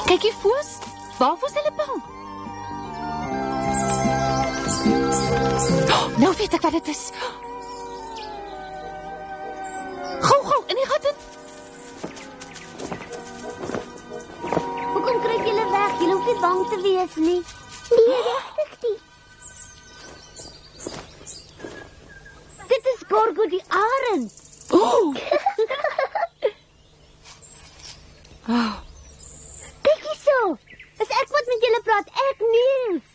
Kyk hier voors, waarvoor is hulle bang? Oh, nou weet ek wat dit is. Gou, in die gat in. Hoekom kruip julle weg? Julle hoef nie bang te wees nie. Nee, regtig nie. Dit is Gorgo die arend. Oh. Kyk hier so. Is ek wat met julle praat? Ek Niels.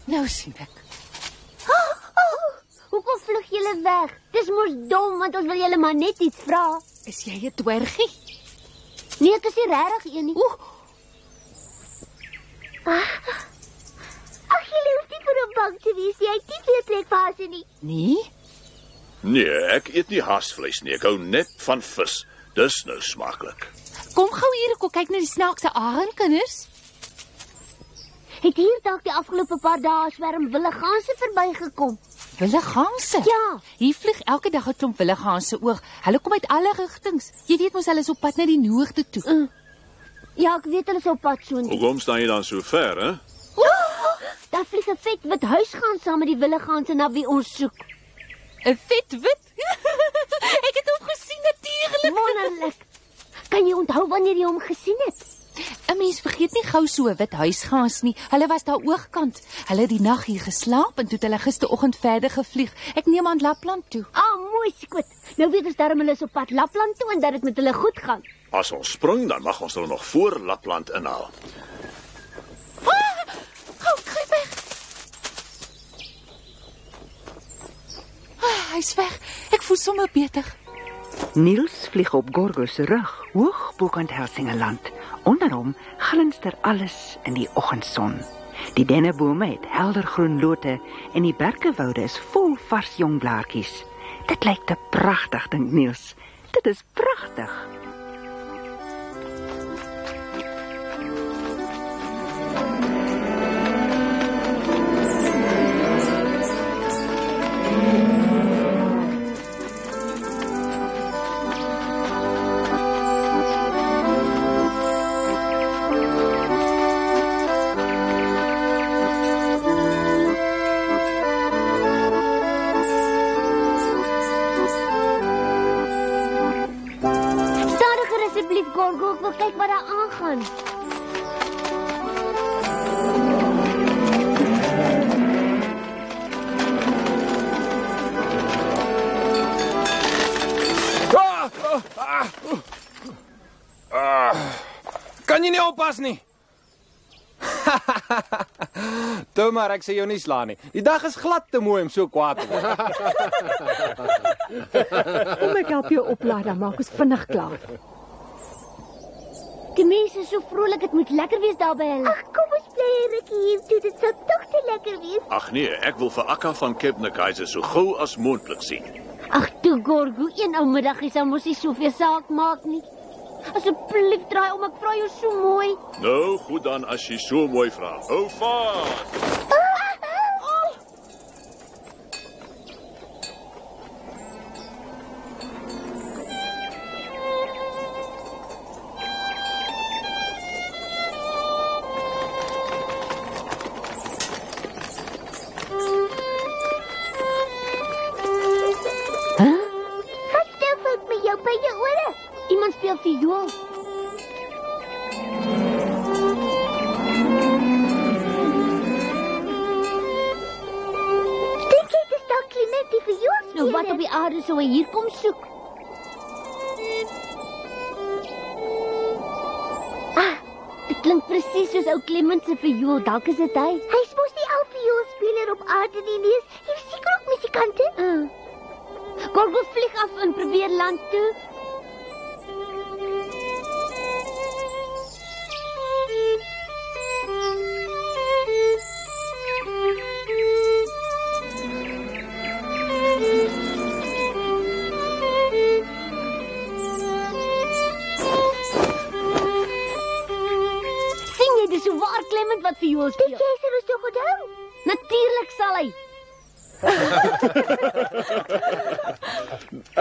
Nou sien ek. Hoekom vlug julle weg? Dis mos dom, want ons wil julle maar net iets vra. Is jy 'n dwergie? Nee, ek is nie regtig een nie. Ag, julle hoef nie vir hom bang te wees. Jy het nie veel plek vir hasse nie. Nee? Nee, ek eet nie haasvleis nie. Ek hou net van vis. Dis nou smaklik. Kom gou hier, kom kyk na die snaakse arend, kinders. Het hier dalk die afgelope paar dae 'n swerm wilde ganse verbygekom? Wilde ganse? Ja. Hier vlieg elke dag 'n klomp wilde ganse oor. Hulle kom uit alle rigtings. Jy weet mos hulle is op pad na die noorde toe. Ja, ek weet hulle is op pad soontoe. Hoekom staan jy dan so ver, hè? Daar vlieg 'n vet wit huisgans saam met die wilde ganse na wie ons soek. 'n Vet wit? Ek het hom gesien natuurlik. Wonderlik. Kan jy onthou wanneer jy hom gesien het? 'n Mens vergeet nie gou so 'n wit huisgans nie. Hulle was daar oogkant. Hulle het die nag hier geslaap en toe het hulle gisteroggend verder gevlieg. Ek neem aan Lapland toe. Mooi skoot. Nou weet ons darm hulle is op pad Lapland toe en dat dit met hulle goed gaan. As ons spring, dan mag ons hulle nog voor Lapland inhaal. Gou, kruip weg. Hy's weg. Ek voel sommer beter. Niels vlieg op Gorgo se rug, hoog bokant Helsingeland. Onder hom glinster alles in die oggendson. Die dennebome het helder groen lote en die berkewoude is vol vars jong blaartjies. Dit lyk te pragtig, dink Niels. Dit is pragtig. Gorgo, ek wil kyk wat daar aangaan. Kan jy nie oppas nie? Toe maar, ek sê jou nie slaan nie. Die dag is glad te mooi om so kwaad te word. Kom ek help jou oplaai, dan maak ons vinnig klaar. Die mense is so vrolik, het moet lekker wees daar by hulle. Ag, kom ons bly 'n rukkie hier toe, dit sal tog te lekker wees. Ag nee, ek wil vir Akka van Kebnekaise so gou as moontlik sien. Ag toe, Gorgo, een ou middag is dan mos nie soveel saak maak nie. Asseblief draai om, ek vra jou so mooi. Nou, goed dan as jy so mooi vra. Hou vas. speel viool. Dink jy dis dalk Clement die viool speel? Nou wat op die aarde sou hy hier kom soek? Dit klink presies soos ou Clement se viool, dalk is dit hy. Hy's mos die ou vioolspeler op aarde nie, nee. Hier is seker ook musikante. Gorgo vlieg af en probeer land toe. Clement wat viool speel. Dink jy sal ons nog onthou? Natuurlik sal hy.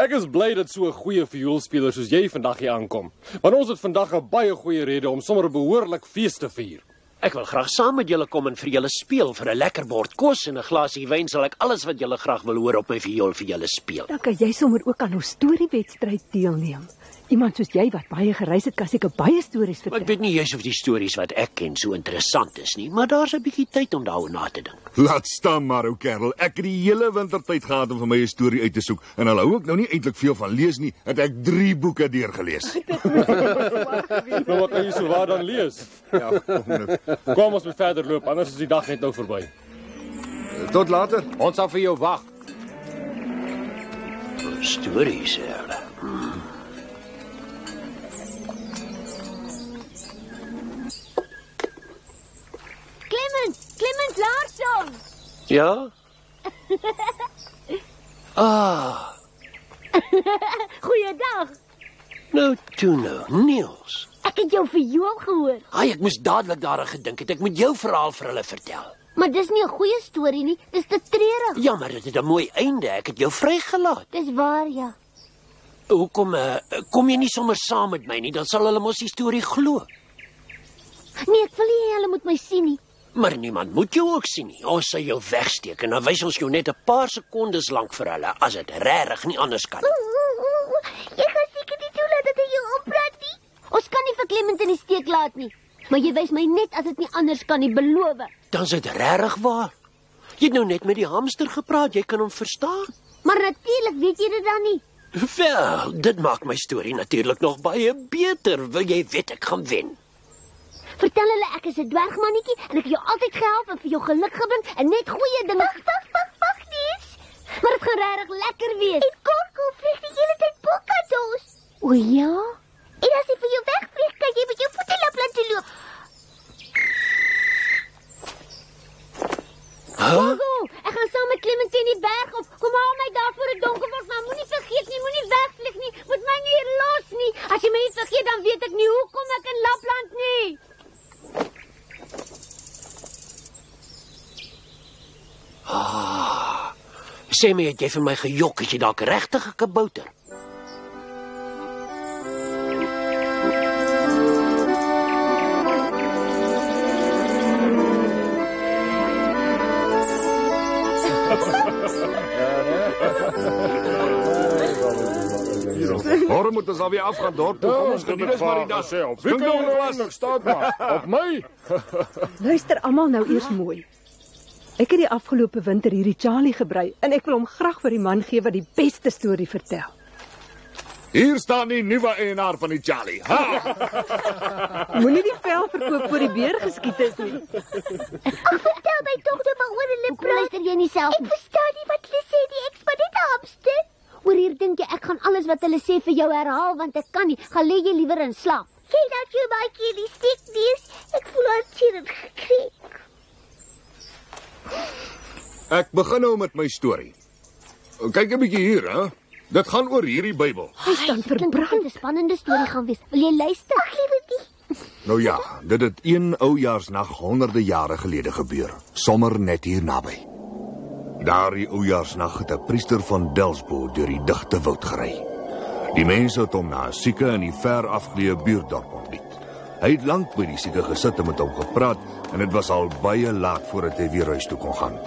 Ek is bly dat so 'n goeie vioolspeler soos jy vandag hier aankom. Want ons het vandag 'n baie goeie rede om sommer behoorlik fees te vier. Ek wil graag saam met julle kom en vir julle speel. Vir 'n lekker bord kos en 'n glasie wyn sal ek alles wat julle graag wil hoor op my viool vir julle speel. Dan kan jy sommer ook aan ons storiewedstryd deelneem. Iemand soos jy wat baie gereis het, kan seker baie stories vertel. Ek weet nie juis of die stories wat ek ken so interessant is nie, maar daar's 'n bietjie tyd om daaroor na te dink. Laat staan maar, ou kerel. Ek het die hele wintertyd gehad om vir my 'n storie uit te soek en al hou ek nou nie eintlik veel van lees nie, het ek 3 boeke deurgelees. Nou wat kan jy so waar dan lees? Ja, kom nou. Kom ons moet verder loop, anders is die dag net nou verby. Tot later. Ons sal vir jou wag. Stories, hulle. Clement Larsson. Ja? Goeiedag. Nou, Niels. Ek het jou viool gehoor. Ai, ek moes dadelik daaraan gedink het. Ek moet jou verhaal vir hulle vertel. Maar dis nie 'n goeie storie nie. Dis te treurig. Ja, maar dit het 'n mooi einde. Ek het jou vrygelaat. Dis waar, ja. Hoekom kom jy nie sommer saam met my nie? Dan sal hulle mos die storie glo. Nee, ek wil nie hulle moet my sien nie. Maar niemand moet jou ook sien nie. Ons sal jou wegsteek en dan wys ons jou net 'n paar sekondes lank vir hulle as dit regtig nie anders kan. Jy gaan seker nie toelaat dat hy jou opraak nie. Ons kan nie vir Clement in die steek laat nie. Maar jy wys my net as dit nie anders kan nie, beloof. Dan is dit regtig waar. Jy het nou net met die hamster gepraat, jy kan hom verstaan. Maar natuurlik weet jy dit dan nie. Wel, dit maak my storie natuurlik nog baie beter. Wil jy weet ek gaan wen? Vertel hulle ek is 'n dwergmannetjie en ek het jou altyd gehelp en vir jou geluk gebring en net goeie dinge. Wag, niets. Maar dit gaan regtig lekker wees. En Gorgo vlieg die hele tyd bokkatos. O ja? En as hy vir jou wegvlieg, kan jy met jou voete laat toe loop. Gorgo, ek gaan saam met Clement in die berg op. Kom haal my daar voor dit donker word, maar moenie vergeet nie, moenie wegvlieg nie. Moet my nie hier los nie. As jy my nie vergeet, dan weet ek nie hoe kom ek in Lapland nie. Sê my, het jy vir my gejok, is jy dalk regtig 'n kabouter? Môre moet ons alweer afgaan dorp toe. Kom ons geniet eens maar die dag. Wie kan nou aanlik staan maar? Op my? Luister almal nou eers mooi. Ek het die afgelope winter hierdie Charlie gebrei en ek wil hom graag vir die man gee wat die beste storie vertel. Hier staan die nuwe eienaar van die Charlie. Ha! Moenie die vel verkoop voor die beer geskiet is nie. Vertel my tog nou waaroor hulle Hoekom luister jy nie self Ek nie? verstaan nie wat hulle sê nie. Ek's maar net 'n hamster. Oor hier dink jy ek gaan alles wat hulle sê vir jou herhaal want ek kan nie. Gaan lê jy liewer in slaap. Jy laat jou baie in die steek, Niels. Ek voel hartseer gekreek. Ek begin nou met my storie. Kyk 'n bietjie hier, hè. Dit gaan oor hierdie Bybel. Hy staan verbrand. 'n spannende storie gaan wees. Wil jy luister? Ag, liewer nie. Nou ja, dit het een oujaarsnag honderde jare gelede gebeur, sommer net hier naby. Daardie oujaarsnag het 'n priester van Delsbo deur die digte woud gery. Die mense het hom na 'n sieke in die ver afgeleë buurdorp ontmoet. Hy het lank by die sieke gesit en met hom gepraat en dit was al baie laat voordat hy weer huis toe kon gaan.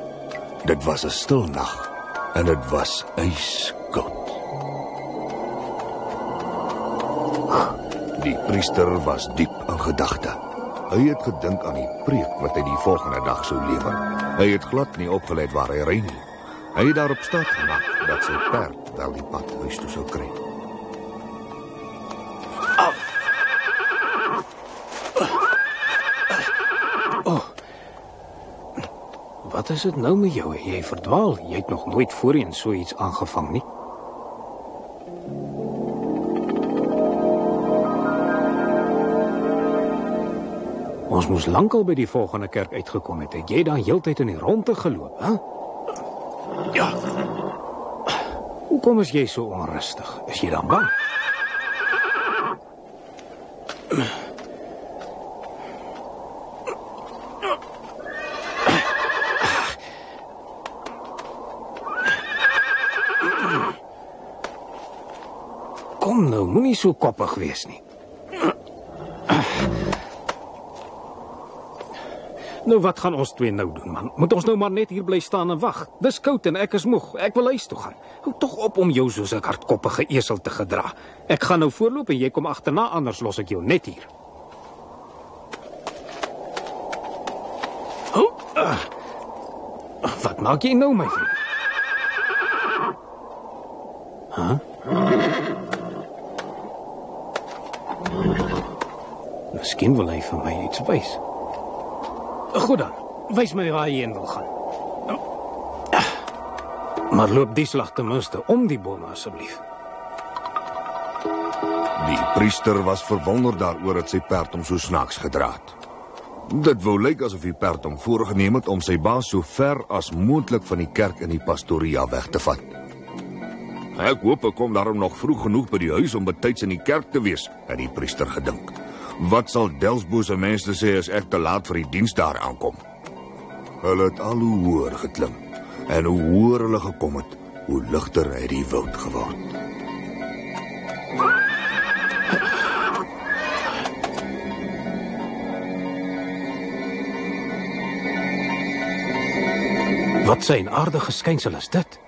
Dit was 'n stil nag en dit was ijskoud. Die priester was diep in gedagte. Hy het gedink aan die preek wat hy die volgende dag sou lewer. Hy het glad nie opgelet waar hy ry nie. Hy het daarop staat gemaak dat sy perd wel die pad huis toe sou kry. Wat is dit nou met jou? Jy verdwaal. Jy het nog nooit voorheen so iets aangevang nie. Ons moes lankal by die volgende kerk uitgekom het. Het jy dan heeltyd in die rondte geloop, hè? Ja. Hoekom is jy so onrustig? Is jy dan bang? Kom nou, moenie so koppig wees nie. Nou, wat gaan ons twee nou doen, man? Moet ons nou maar net hier bly staan en wag? Dis koud en ek is moeg. Ek wil huis toe gaan. Hou tog op om jou soos 'n hardkoppige esel te gedra. Ek gaan nou voorloop en jy kom agterna, anders los ek jou net hier. Wat maak jy nou, my vriend? Miskien wil hy vir my iets wys. Goed dan, wys my waar jy heen wil gaan. Maar loop die slag ten minste om die bome asseblief. Die priester was verwonderd daaroor dat sy perd hom so snaaks gedra het. Dit wou lyk asof die perd hom voorgenem het om sy baas so ver as moontlik van die kerk en die pastoria weg te vat. Ek hoop ek kom daarom nog vroeg genoeg by die huis om betyds in die kerk te wees, het die priester gedink. Wat sal Delsbo se mense sê as ek te laat vir die diens daar aankom? Hulle het al hoe hoër geklim, en hoe hoër hulle gekom het, hoe ligter het die wild geword. Wat sy aardige skynsel is dit?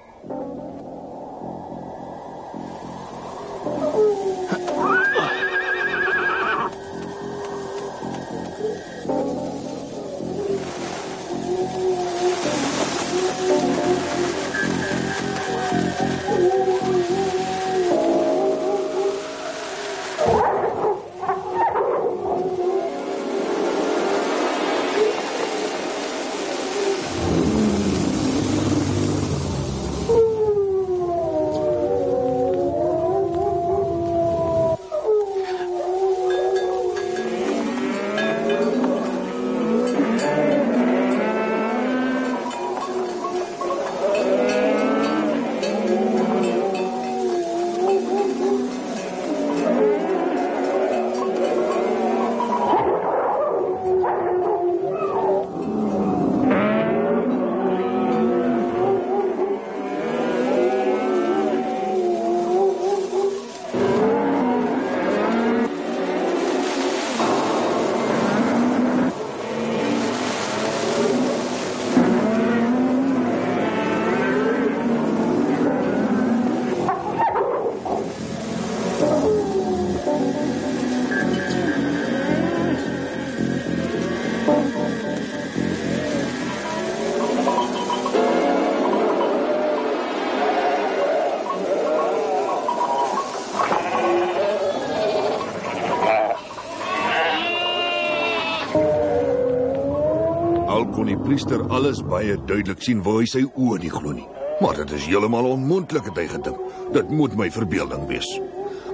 Kon die priester alles baie duidelik sien, wou hy sy oë nie glo nie. Maar dit is heeltemal onmoontlik, het hy gedink. Dit moet my verbeelding wees.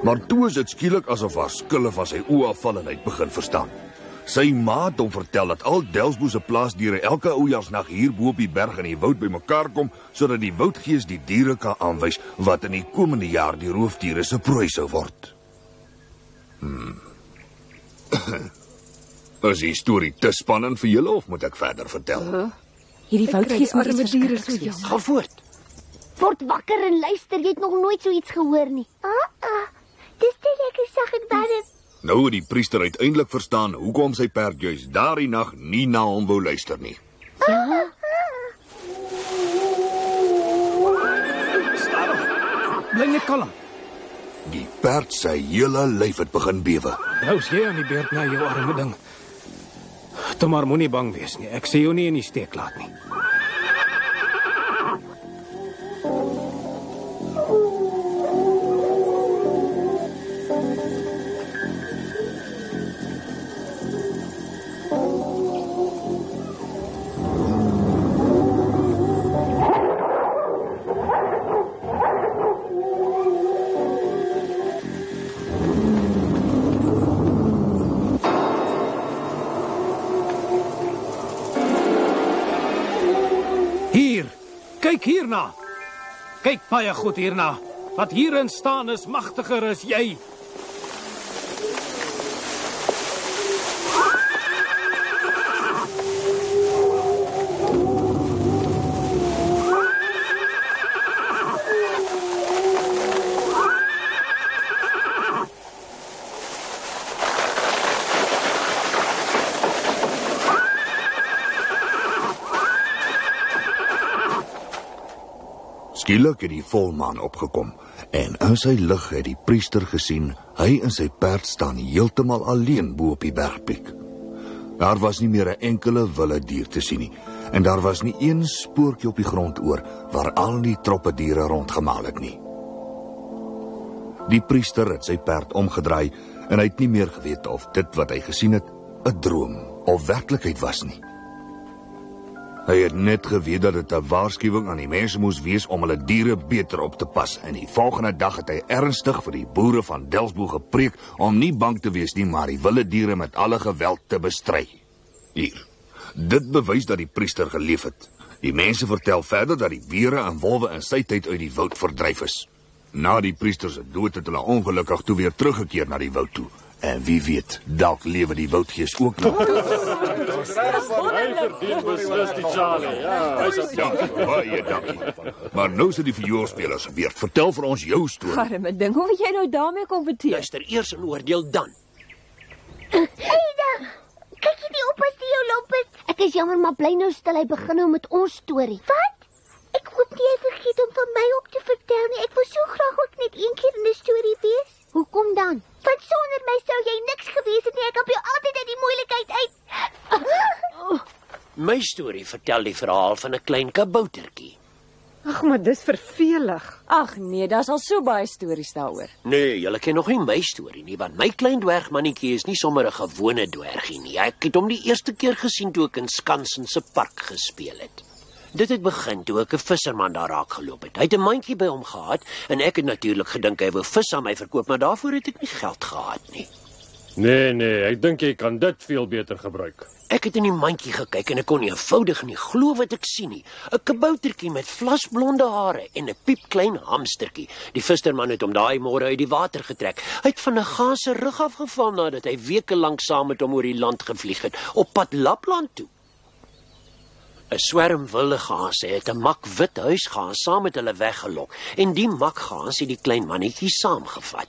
Maar toe is dit skielik asof haar skille van sy oë afval en hy het begin verstaan. Sy ma het hom vertel dat al Delsbo se plaasdiere elke oujaarsnag hier bo op die berg in die woud bymekaar kom, sodat die woudgees die diere kan aanwys wat in die komende jaar die roofdiere se prooi sou word. Is die storie te spannend vir julle of moet ek verder vertel? Hierdie woudgees moet iets diere so verskrikliks wees. Ga voort. Word wakker en luister, jy het nog nooit so iets gehoor nie. Dis te lekker sag en warm. Nou het die priester uiteindelik verstaan hoekom sy perd juis daardie nag nie na hom wou luister nie. Bly net kalm. Die perd sy hele lyf het begin bewe. Nou's jy aan die beurt na jou arme ding. Toe maar moenie bang wees nie. Ek sê jou nie in die steek laat nie. Kyk hierna. Kyk baie goed hierna. Wat hierin staan is magtiger as jy. Skielik het die volmaan opgekom en in sy lig het die priester gesien hy en sy perd staan heeltemal alleen bo op die bergpiek. Daar was nie meer 'n enkele wilde dier te sien nie en daar was nie een spoortjie op die grond oor waar al die troppe diere rondgemaal het nie. Die priester het sy perd omgedraai en hy het nie meer geweet of dit wat hy gesien het 'n droom of werklikheid was nie. Hy het net geweet dat dit 'n waarskuwing aan die mense moes wees om hulle diere beter op te pas en die volgende dag het hy ernstig vir die boere van Delsbo gepreek om nie bang te wees nie, maar die wilde diere met alle geweld te bestry. Hier, dit bewys dat die priester geleef het. Die mense vertel verder dat die beere en wolwe in sy tyd uit die woud verdryf is. Na die priester se dood het hulle ongelukkig toe weer teruggekeer na die woud toe. En wie weet, dalk lewe die woudgees ook nog. Hy verdien beslis die Charlie. Ja, hy is baie dankie. Maar nou is dit die vioolspelers se beurt. Vertel vir ons jou storie. Arme ding, hoe het jy nou daarmee kompeteer? Luister eers en oordeel dan. Aida, kyk jy die op as die jou lomp is? Ek is jammer, maar bly nou stil, hy begin nou met ons storie. Wat? Ek hoop nie jy vergeet om van my op te vertel nie. Ek wil so graag ook net een keer in 'n storie wees. Hoekom dan? Want sonder my sou jy niks gewees het nie. Ek help jou altyd uit die moeilikheid uit. My storie vertel die verhaal van 'n klein kaboutertjie. Ag, maar dis vervelig. Ag nee, daar's al so baie stories daaroor. Nee, julle ken nog nie my storie nie, want my klein dwergmannetjie is nie sommer 'n gewone dwergie nie. Ek het hom die eerste keer gesien toe ek in Skansen se park gespeel het. Dit het begin toe ek 'n visserman daar raak geloop het. Hy het 'n mandjie by hom gehad en ek het natuurlik gedink hy wou vis aan my verkoop, maar daarvoor het ek nie geld gehad nie. Nee, ek dink jy kan dit veel beter gebruik. Ek het in die mandjie gekyk en ek kon eenvoudig nie glo wat ek sien nie. 'n Kaboutertjie met vlasblonde hare en 'n piepklein hamstertjie. Die visserman het hom daai môre uit die water getrek. Hy het van 'n gaas se rug afgeval nadat hy weke lank saam met hom oor die land gevlieg het, op pad Lapland toe. 'n Swerm wilde gaase het 'n mak wit huisgaas saam met hulle weggelok en die makgaas het die klein mannetjie saamgevat.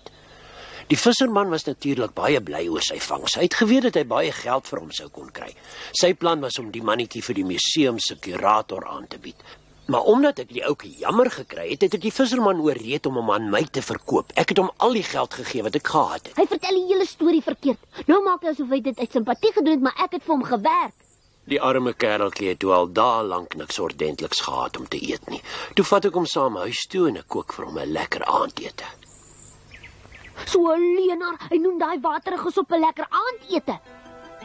Die visserman was natuurlik baie bly oor sy vangs. Hy het geweet dat hy baie geld vir hom sou kon kry. Sy plan was om die mannetjie vir die museum se kurator aan te bied. Maar omdat ek die ouetjie jammer gekry het, het ek die visserman oorreed om hom aan my te verkoop. Ek het hom al die geld gegee wat ek gehad het. Hy vertel die hele storie verkeerd. Nou maak hy asof hy dit uit simpatie gedoen het, maar ek het vir hom gewerk. Die arme kereltjie het toe al dae lank niks ordentliks gehad om te eet nie. Toe vat ek hom saam huis toe en ek kook vir hom 'n lekker aandete. So 'n leienaar, hy noem daai waterige sop 'n lekker aandete.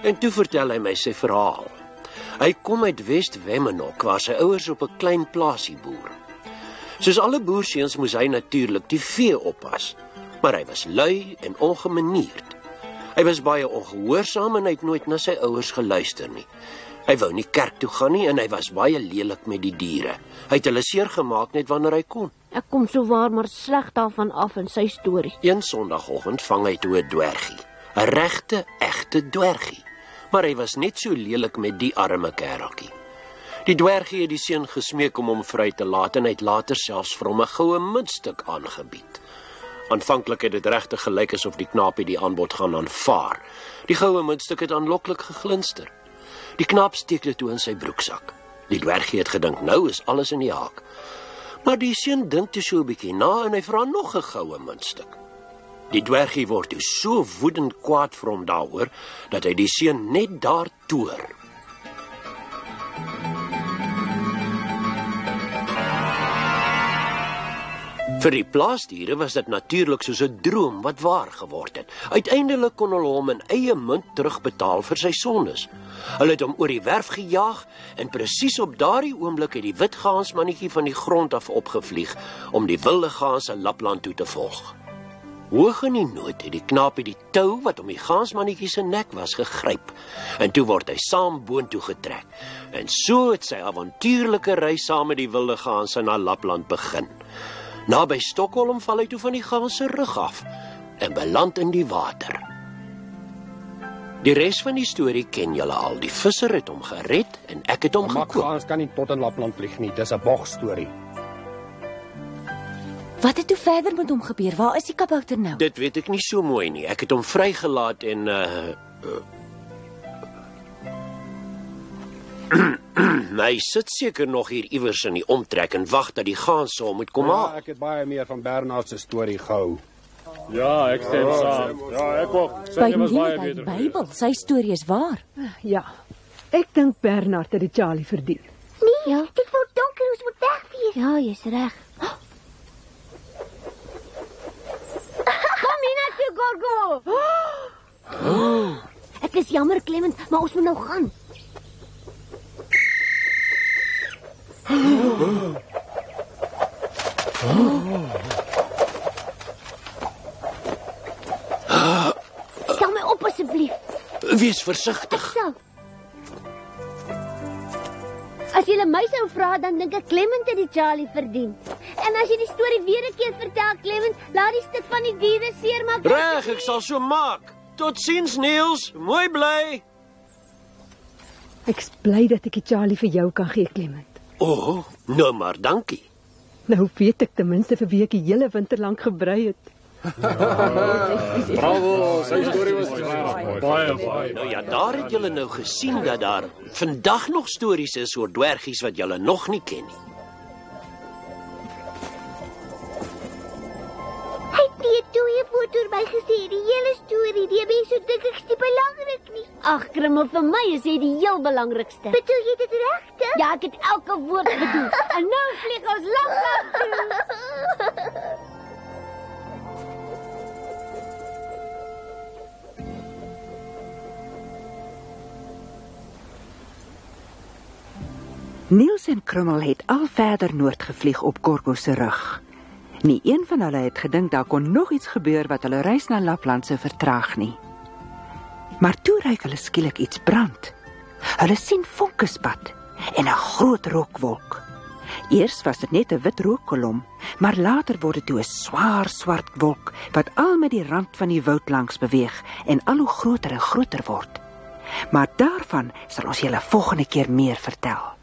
En toe vertel hy my sy verhaal. Hy kom uit West-Wemmenok, waar sy ouers op 'n klein plaasie boer. Soos alle boerseuns moes hy natuurlik die vee oppas, maar hy was lui en ongemanierd. Hy was baie ongehoorsaam en hy het nooit na sy ouers geluister nie. Hy wou nie kerk toe gaan nie en hy was baie lelik met die diere. Hy het hulle seer gemaak net wanneer hy kon. Ek kom so waar maar sleg daarvan af in sy storie. Een Sondagoggend vang hy toe 'n dwergie, 'n regte, egte dwergie. Maar hy was net so lelik met die arme kereltjie. Die dwergie het die seun gesmeek om hom vry te laat en hy het later selfs vir hom 'n goue muntstuk aangebied. Aanvanklik het dit regtig gelyk asof die knaapie die aanbod gaan aanvaar. Die goue muntstuk het aanloklik geglinster. Die knaap steek dit toe in sy broeksak. Die dwergie het gedink nou is alles in die haak. Maar die seun dink toe so 'n bietjie na en hy vra nog 'n goue muntstuk. Die dwergie word toe so woedend kwaad vir hom daaroor, dat hy die seun net daar toer. Vir die plaasdiere was dit natuurlik soos 'n droom wat waar geword het. Uiteindelik kon hulle hom in eie munt terugbetaal vir sy sondes. Hulle het hom oor die werf gejaag en presies op daardie oomblik het die wit gansmannetjie van die grond af opgevlieg om die wilde gaanse Lapland toe te volg. Hoog in die noot het die knaapie die tou wat om die gansmannetjie se nek was gegryp en toe word hy saam boontoe getrek. En so het sy avontuurlike reis saam met die wilde gaanse na Lapland begin. Naby Stockholm val hy toe van die gaans se rug af en beland in die water. Die res van die storie ken julle al. Die visser het hom gered en ek het hom gekoop. Gaans kan nie tot in Lapland vlieg nie, dis 'n bogstorie. Wat het toe verder met hom gebeur? Waar is die kabouter nou? Dit weet ek nie so mooi nie. Ek het hom vrygelaat en hy sit seker nog hier iewers in die omtrek en wag dat die gaans hom moet kom haal. Ja, ek het baie meer van Bernard se storie gehou. Ja, ek stem saam. Ja, ek ook. Sy was baie beter. Die Bybel, sy storie is waar. Ja. Ek dink Bernard het die Charlie verdien. Nee, dit word donker, ons moet wegwees. Ja, jy's reg. Kom hiernatoe, Gorgo. Ek is jammer, Clement, maar ons moet nou gaan. Stel my op asseblief. Wees versigtig. Ek sal. As jy my sou vra, dan dink ek Clement het die Charlie verdien. En as jy die storie weer 'n keer vertel, Clement, laat die stuk van die diere seermaak. Reg, ek sal so maak. Totsiens, Niels. Mooi bly. Ek's bly dat ek die Charlie vir jou kan gee, Clement. Oh, nou maar dankie. Nou weet ek ten minste vir wie ek die hele winter lank gebrei het. Bravo, sy storie was baie. Nou ja, daar het julle nou gesien dat daar vandag nog stories is oor dwergies wat julle nog nie ken nie. Hy het nie 'n dooie woord oor my gesê, die hele storie, die mense dink ek's nie belangrik nie. Ag, Krimmel, vir my is jy die heel belangrikste. Bedoel jy dit regtig? Ja, ek het elke woord bedoel. En nou vlieg ons Lapland toe. Niels en Krummel het al verder noord gevlieg op Gorgo se rug. Nie een van hulle het gedink daar kon nog iets gebeur wat hulle reis na Lapland sou vertraag nie. Maar toe ruik hulle skielik iets brand. Hulle sien vonkespad en 'n groot rookwolk. Eers was dit net 'n wit rookkolom, maar later word dit toe 'n swaar swart wolk wat al met die rand van die woud langs beweeg en al hoe groter en groter word. Maar daarvan sal ons julle volgende keer meer vertel.